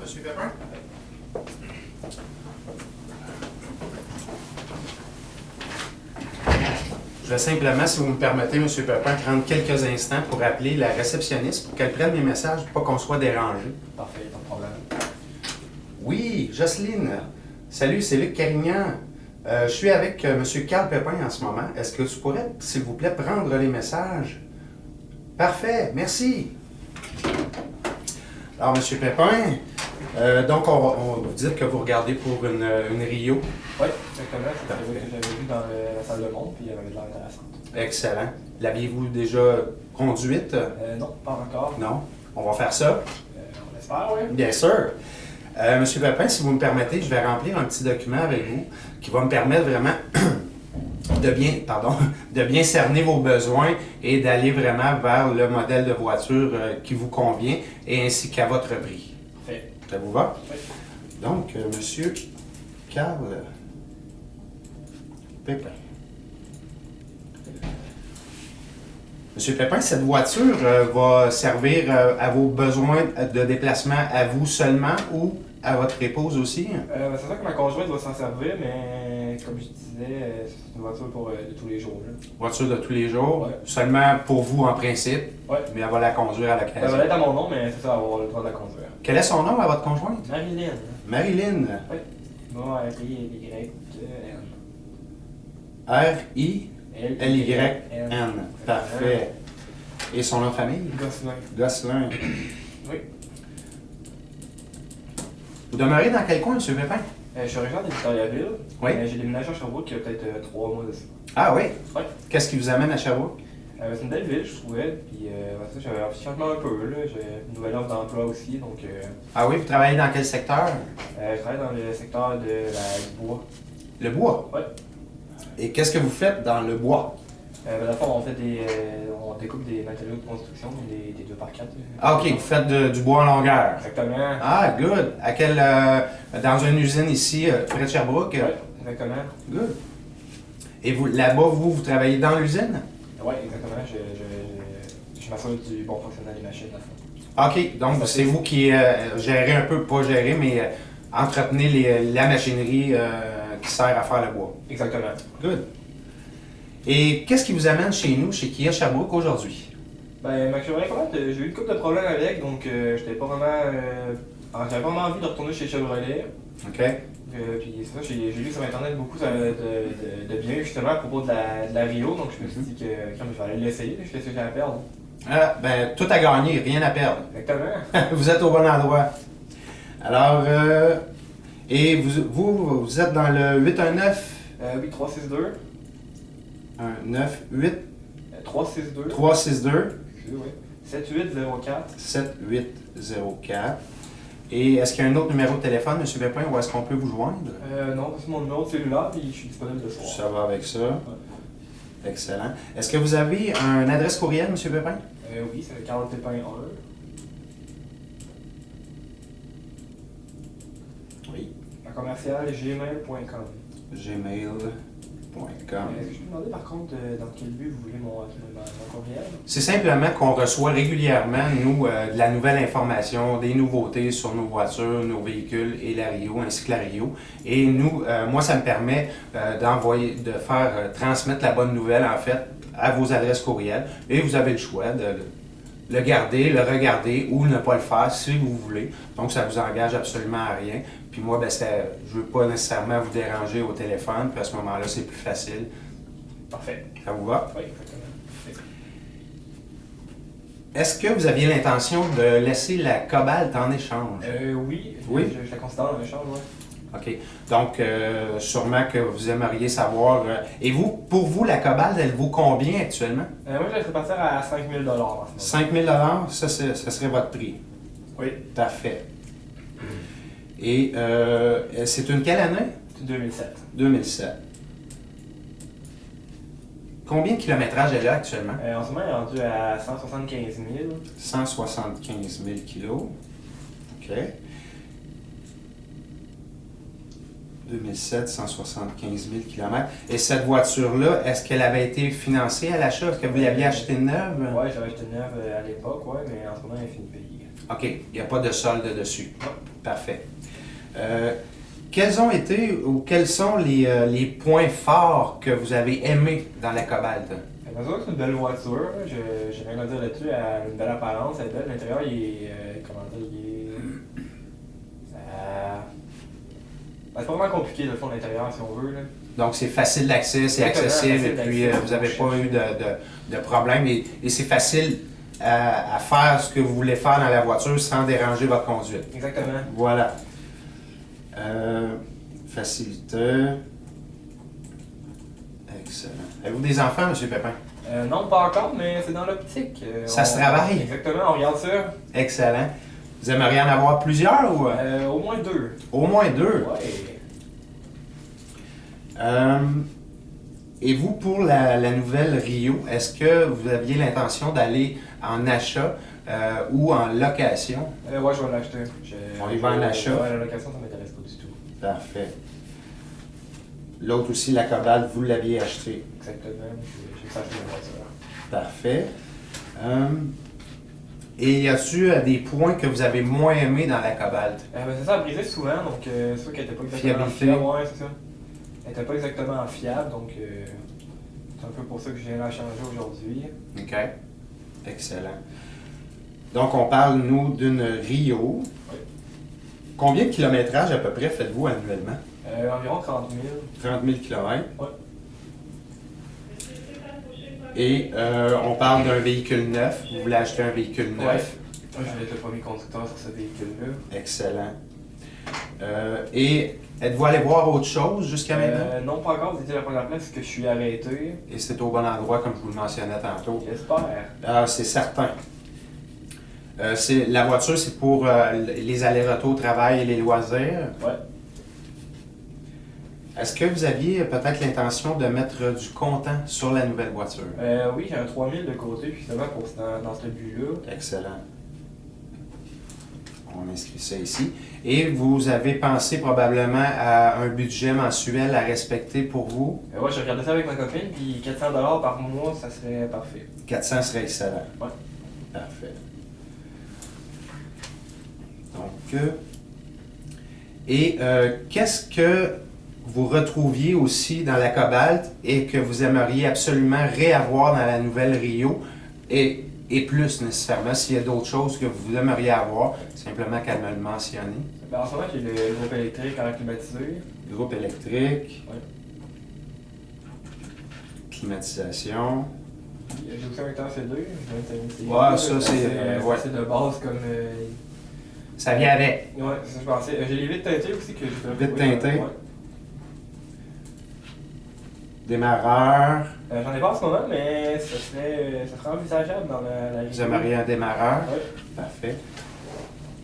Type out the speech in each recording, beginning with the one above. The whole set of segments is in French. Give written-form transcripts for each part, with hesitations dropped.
Monsieur Pépin? Je vais simplement, si vous me permettez, Monsieur Pépin, prendre quelques instants pour appeler la réceptionniste pour qu'elle prenne mes messages pour pas qu'on soit dérangé. Parfait, pas de problème. Oui, Jocelyne. Salut, c'est Luc Carignan. Je suis avec Monsieur Carl Pépin en ce moment. Est-ce que tu pourrais, s'il vous plaît, prendre les messages? Parfait, merci. Alors, Monsieur Pépin, donc on va vous dire que vous regardez pour une Rio. Oui, exactement. C'est ce que j'avais vu dans la salle de monde, puis elle avait l'air intéressante. Excellent. L'aviez-vous déjà conduite? Non, pas encore. Non? On va faire ça? On espère, oui. Bien sûr. Monsieur Pépin, si vous me permettez, je vais remplir un petit document avec vous qui va me permettre vraiment de bien cerner vos besoins et d'aller vraiment vers le modèle de voiture qui vous convient et ainsi qu'à votre prix. Parfait. Ça vous va? Oui. Donc, Monsieur Carl Pépin. Monsieur Pépin, cette voiture va servir à vos besoins de déplacement à vous seulement ou à votre épouse aussi? C'est sûr que ma conjointe va s'en servir, mais comme je disais, c'est une voiture pour de tous les jours. Là. Voiture de tous les jours, Ouais. seulement pour vous en principe, Ouais. mais elle va la conduire à Ça l'occasion. va être à mon nom, mais c'est ça, elle va avoir le droit de la conduire. Quel est son nom à votre conjointe? Marilyn. Marilyn. Oui. Moi, R-I-Y-N. R-I-L-Y-N. Parfait. Et son nom de famille? Gosselin. Gosselin. Oui. Vous demeurez dans quel coin, M. Pépin? Je suis originaire de Victoriaville. Oui. J'ai déménagé à Sherbrooke il y a peut-être 3 mois de ça. Ah oui? Oui. Qu'est-ce qui vous amène à Sherbrooke? C'est une belle ville, je trouvais. Puis j'avais un petit changement un peu. Là. J'ai une nouvelle offre d'emploi aussi. Donc, Ah oui, vous travaillez dans quel secteur? je travaille dans le secteur du bois. Le bois? Oui. Et qu'est-ce que vous faites dans le bois? Dans le fond, on découpe des matériaux de construction, des 2x4. Ah ok, vous faites du bois en longueur. Exactement. Ah, good. Dans une usine ici, près de Sherbrooke? Oui, exactement. Good. Et vous, là-bas, vous travaillez dans l'usine? Oui, exactement. Je m'assure du bon fonctionnement des machines. Là. OK, donc c'est vous qui gérez un peu, pas gérer, mais entretenez la machinerie qui sert à faire le bois. Exactement. Good. Et qu'est-ce qui vous amène chez nous, chez Kia Sherbrooke aujourd'hui? Ma Chevrolet, j'ai eu une couple de problèmes avec, donc j'étais pas vraiment. J'avais pas vraiment envie de retourner chez Chevrolet. OK. Puis c'est ça, j'ai lu sur internet beaucoup de bien justement à propos de la Rio, donc je me suis dit que comme je vais aller l'essayer, je sais ce que j'ai à perdre. Ah, ben, tout à gagner, rien à perdre. Exactement. Vous êtes au bon endroit. Alors, et vous êtes dans le 819 Oui, 362. 198 362. 362 Oui. 7804. 7804. Et est-ce qu'il y a un autre numéro de téléphone, M. Pépin, où est-ce qu'on peut vous joindre? Non, c'est mon numéro de cellulaire, puis je suis disponible le soir. Ça va avec ça. Excellent. Est-ce que vous avez une adresse courriel, M. Pépin? Oui, c'est Carl Pépin 1. Oui. Un commercial gmail.com. Gmail.com. Est-ce que je peux demander par contre dans quel but vous voulez mon courriel? C'est simplement qu'on reçoit régulièrement, nous, de la nouvelle information, des nouveautés sur nos voitures, nos véhicules et la Rio, ainsi que la Rio. Et nous, moi, ça me permet de faire transmettre la bonne nouvelle, en fait, à vos adresses courriel. Et vous avez le choix de le garder, le regarder ou ne pas le faire si vous voulez. Donc, ça ne vous engage absolument à rien. Puis moi, je ne veux pas nécessairement vous déranger au téléphone, puis à ce moment-là, c'est plus facile. Parfait. Ça vous va? Oui, exactement. Est-ce que vous aviez l'intention de laisser la Cobalt en échange? Oui. Oui? Je la considère en échange, oui. OK. Donc, sûrement que vous aimeriez savoir. Et vous, pour vous, la Cobalt, elle vaut combien actuellement? Moi, je la ferais partir à 5 000 $. 5 000 ça serait votre prix. Oui. Parfait. Et c'est une quelle année? 2007. 2007. Combien de kilométrage elle a actuellement? En ce moment, elle est rendue à 175 000. 175 000 kilos. OK. 2007, 175 000 km. Et cette voiture-là, est-ce qu'elle avait été financée à l'achat? Est-ce que vous l'aviez achetée neuve? Oui, j'avais acheté une neuve à l'époque, ouais, mais en ce moment, elle est finie de payer. OK. Il n'y a pas de solde dessus. Non. Parfait. Quels ont été ou quels sont les points forts que vous avez aimés dans la Cobalt? Bien sûr, c'est une belle voiture. J'ai rien à dire là-dessus. Elle a une belle apparence, elle est belle. L'intérieur, il est. Comment dire, il est. C'est pas vraiment compliqué, le fond, l'intérieur, si on veut. Là. Donc, c'est facile d'accès, c'est accessible, et puis vous n'avez pas eu de problème. Et c'est facile à faire ce que vous voulez faire dans la voiture sans déranger votre conduite. Exactement. Voilà. Facilité. Excellent. Avez-vous des enfants, M. Pépin? Non, pas encore, mais c'est dans l'optique. Ça se travaille? Exactement, on regarde ça. Excellent. Vous aimeriez en avoir plusieurs ou? Au moins 2. Au moins 2? Ouais. Et vous, pour la nouvelle Rio, est-ce que vous aviez l'intention d'aller en achat ou en location? Ouais, je vais l'acheter. On y va en achat? Ouais, la location, ça m'intéresse pas du tout. Parfait. L'autre aussi, la Cobalt, vous l'aviez acheté. Exactement. J'ai ça acheté la voiture. Parfait. Et y a-t-il des points que vous avez moins aimés dans la Cobalt? C'est ça, elle brisait souvent, donc c'est sûr qu'elle n'était pas exactement Fiabilité. fiable. Ouais, c'est ça. Elle n'était pas exactement fiable, donc c'est un peu pour ça que je viens la changer aujourd'hui. OK. Excellent. Donc, on parle, nous, d'une Rio. Oui. Combien de kilométrage à peu près faites-vous annuellement? Environ 30 000. 30 000 km. Oui. Et on parle d'un véhicule neuf. Vous voulez acheter un véhicule neuf. Je vais être le premier conducteur sur ce véhicule-là. Excellent. Et êtes-vous allé voir autre chose jusqu'à maintenant? Non, pas encore. Vous étiez la première place que je suis arrêté. Et c'est au bon endroit, comme je vous le mentionnais tantôt. J'espère. Ah, c'est certain. La voiture, c'est pour les allers-retours au travail et les loisirs. Ouais. Est-ce que vous aviez peut-être l'intention de mettre du comptant sur la nouvelle voiture? Oui, j'ai un 3000 de côté, justement, dans ce but-là. Excellent. On inscrit ça ici. Et vous avez pensé probablement à un budget mensuel à respecter pour vous? Ouais, j'ai regardé ça avec ma copine, puis 400 $ par mois, ça serait parfait. 400 serait excellent. Ouais. Parfait. Donc, qu'est-ce que vous retrouviez aussi dans la Cobalt et que vous aimeriez absolument réavoir dans la nouvelle Rio et plus nécessairement s'il y a d'autres choses que vous aimeriez avoir, simplement qu'elle me le mentionne. Ben, en ce moment, j'ai le groupe électrique en climatisé. Groupe électrique, Ouais. climatisation. J'ai aussi un temps CD. Ouais, ça, c'est ouais. C'est de base comme. Ça vient avec. Ouais, c'est ça que je pensais. J'ai les vitres teintées aussi que je devrais. Vitres teintées. Ouais. Démarreur. J'en ai pas en ce moment, mais ça serait envisageable dans la Vous aimeriez un démarreur? Oui. Parfait.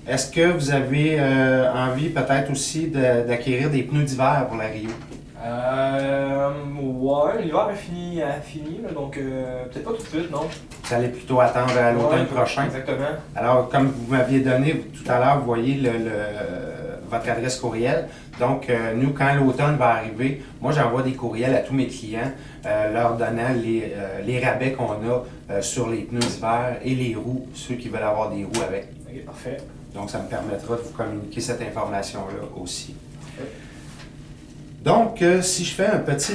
Est-ce que vous avez envie peut-être aussi d'acquérir des pneus d'hiver pour la Rio? Ouais, l'hiver a fini, là, donc peut-être pas tout de suite, non. Vous allez plutôt attendre à l'automne prochain? Exactement. Alors, comme vous m'aviez donné tout à l'heure, vous voyez votre adresse courriel. Donc, nous, quand l'automne va arriver, moi, j'envoie des courriels à tous mes clients leur donnant les rabais qu'on a sur les pneus d'hiver et les roues, ceux qui veulent avoir des roues avec. Ok, parfait. Donc, ça me permettra de vous communiquer cette information-là aussi. Ouais. Donc, si je fais un petit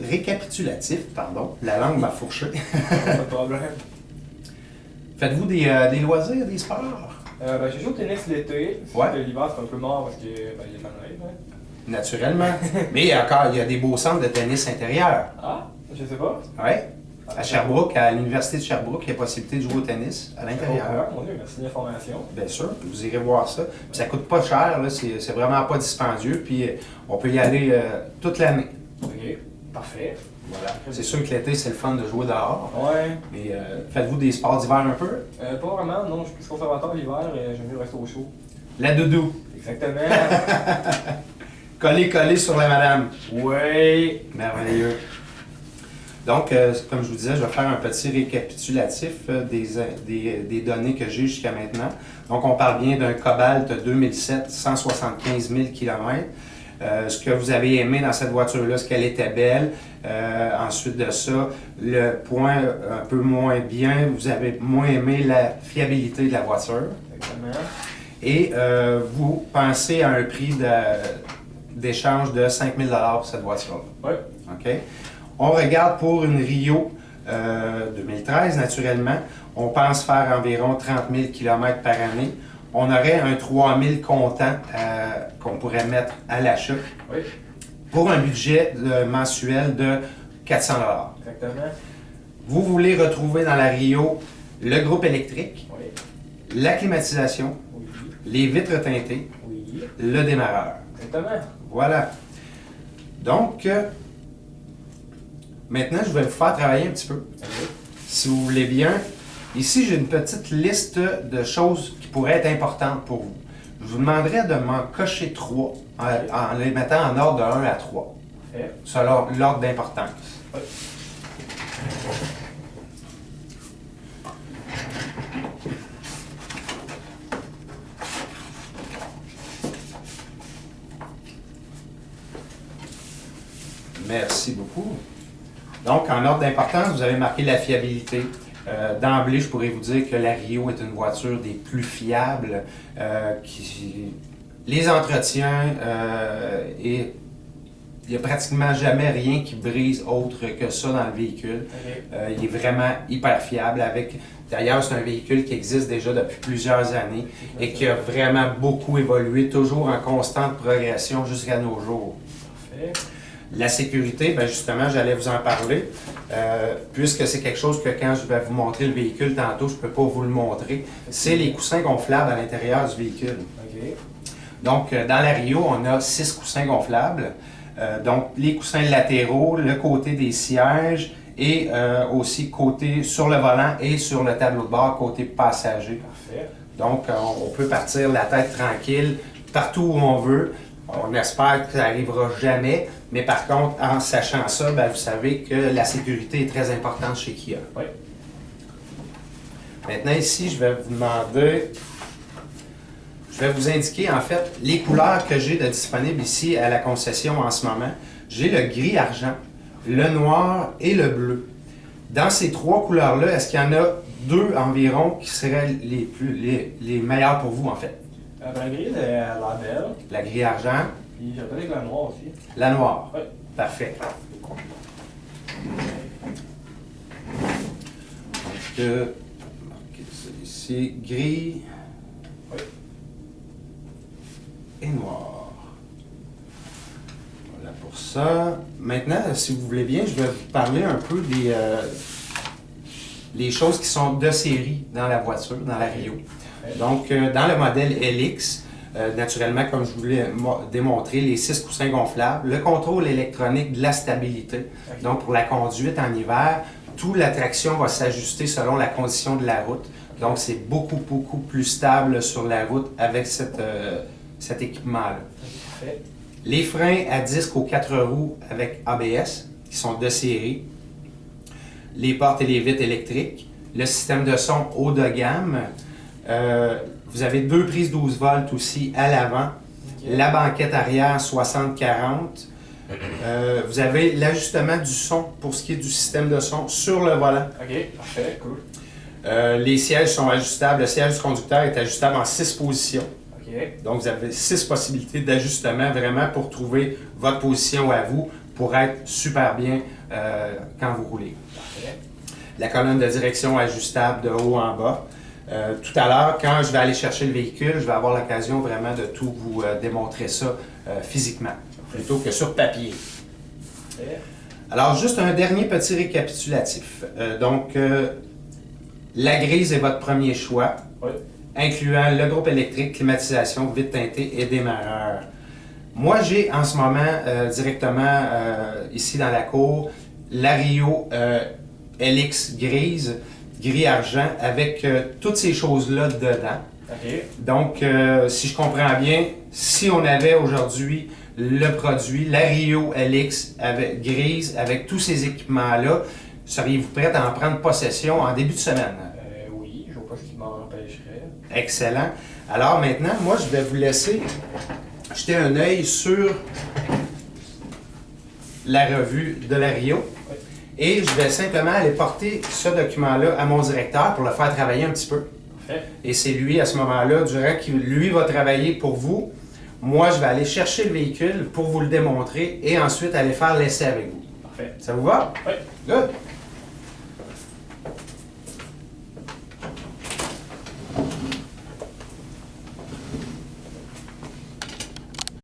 récapitulatif, la langue m'a fourché. Pas de problème. Faites-vous des loisirs, des sports? J'ai joué au tennis l'été. Ouais. L'hiver, c'est un peu mort parce qu'il y a pas de neige. Hein. Naturellement. Mais encore, il y a des beaux centres de tennis intérieurs. Ah, je sais pas. Oui. À Sherbrooke, à l'Université de Sherbrooke, il y a possibilité de jouer au tennis à l'intérieur. Mon Dieu, merci de l'information. Bien sûr, vous irez voir ça. Puis ça coûte pas cher, là, c'est vraiment pas dispendieux, puis on peut y aller toute l'année. Ok, parfait. Voilà. C'est sûr que l'été, c'est le fun de jouer dehors. Ouais. Mais faites-vous des sports d'hiver un peu? Pas vraiment, non, je suis plus conservateur l'hiver, j'aime mieux rester au chaud. La doudou. Exactement. Coller sur la madame. Ouais. Merveilleux. Donc, comme je vous disais, je vais faire un petit récapitulatif des données que j'ai jusqu'à maintenant. Donc, on parle bien d'un Cobalt 2007, 175 000 km. Ce que vous avez aimé dans cette voiture-là, c'est qu'elle était belle. Ensuite de ça, le point un peu moins bien, vous avez moins aimé la fiabilité de la voiture. Exactement. et vous pensez à un prix d'échange de 5 000 pour cette voiture-là. Oui. OK? On regarde pour une Rio 2013, naturellement. On pense faire environ 30 000 km par année. On aurait un 3 000 comptant qu'on pourrait mettre à l'achat Oui. pour un budget mensuel de 400 $. Exactement. Vous voulez retrouver dans la Rio le groupe électrique, Oui. la climatisation, Oui. les vitres teintées, Oui. le démarreur. Exactement. Voilà. Donc, maintenant, je vais vous faire travailler un petit peu. OK. Si vous voulez bien, ici, j'ai une petite liste de choses qui pourraient être importantes pour vous. Je vous demanderai de m'en cocher 3 en les mettant en ordre de 1 à 3, Parfait. selon l'ordre d'importance. Oui. Merci beaucoup. Donc, en ordre d'importance, vous avez marqué la fiabilité. D'emblée, je pourrais vous dire que la Rio est une voiture des plus fiables. Les entretiens, et il n'y a pratiquement jamais rien qui brise autre que ça dans le véhicule. OK. Il est vraiment hyper fiable. D'ailleurs, c'est un véhicule qui existe déjà depuis plusieurs années et qui a vraiment beaucoup évolué, toujours en constante progression jusqu'à nos jours. Parfait. La sécurité, bien justement, j'allais vous en parler, puisque c'est quelque chose que quand je vais vous montrer le véhicule tantôt, je ne peux pas vous le montrer. C'est les coussins gonflables à l'intérieur du véhicule. OK. Donc, dans la Rio, on a 6 coussins gonflables. Donc, les coussins latéraux, le côté des sièges et aussi côté sur le volant et sur le tableau de bord, côté passager. Parfait. Donc, on peut partir la tête tranquille partout où on veut. On espère que ça n'arrivera jamais, mais par contre, en sachant ça, bien, vous savez que la sécurité est très importante chez Kia. Oui. Maintenant, ici, je vais vous demander, je vais vous indiquer en fait les couleurs que j'ai de disponibles ici à la concession en ce moment. J'ai le gris argent, le noir et le bleu. Dans ces 3 couleurs-là, est-ce qu'il y en a 2 environ qui seraient les meilleures pour vous en fait? La grille, la belle. La gris argent, Puis j'ai peut-être la noire aussi. la noire. Oui. Parfait. Donc, marquer ça ici, gris Oui. et noir. Voilà pour ça. Maintenant, si vous voulez bien, je vais vous parler un peu des choses qui sont de série dans la voiture, dans la Rio. Donc, dans le modèle LX, naturellement, comme je voulais démontrer, les 6 coussins gonflables, le contrôle électronique de la stabilité. Okay. Donc, pour la conduite en hiver, toute la traction va s'ajuster selon la condition de la route. Donc, c'est beaucoup, beaucoup plus stable sur la route avec cet équipement-là. Parfait. Les freins à disque aux 4 roues avec ABS, qui sont de série. Les portes et les vitres électriques. Le système de son haut de gamme. Vous avez 2 prises 12 volts aussi à l'avant. Okay. La banquette arrière 60-40. Vous avez l'ajustement du son pour ce qui est du système de son sur le volant. OK, parfait, cool. Les sièges sont ajustables. Le siège du conducteur est ajustable en 6 positions. OK. Donc, vous avez 6 possibilités d'ajustement vraiment pour trouver votre position à vous pour être super bien quand vous roulez. Parfait. La colonne de direction ajustable de haut en bas. Tout à l'heure, quand je vais aller chercher le véhicule, je vais avoir l'occasion vraiment de tout vous démontrer ça physiquement, plutôt que sur papier. Parfait. Alors, juste un dernier petit récapitulatif. La grise est votre premier choix, Oui. incluant le groupe électrique, climatisation, vitre teintée et démarreur. Moi, j'ai en ce moment, directement ici dans la cour, la Rio LX grise, gris-argent, avec toutes ces choses-là dedans. OK. Donc, si je comprends bien, si on avait aujourd'hui le produit, la Rio LX avec, grise, avec tous ces équipements-là, seriez-vous prête à en prendre possession en début de semaine? Oui, je vois pas ce qui m'en empêcherait. Excellent. Alors maintenant, moi, je vais vous laisser jeter un œil sur la revue de la Rio. Oui. Et je vais simplement aller porter ce document-là à mon directeur pour le faire travailler un petit peu. Parfait. Et c'est lui, à ce moment-là, durant qu'il lui va travailler pour vous, moi, je vais aller chercher le véhicule pour vous le démontrer et ensuite aller faire l'essai avec vous. Parfait. Ça vous va? Oui. Good.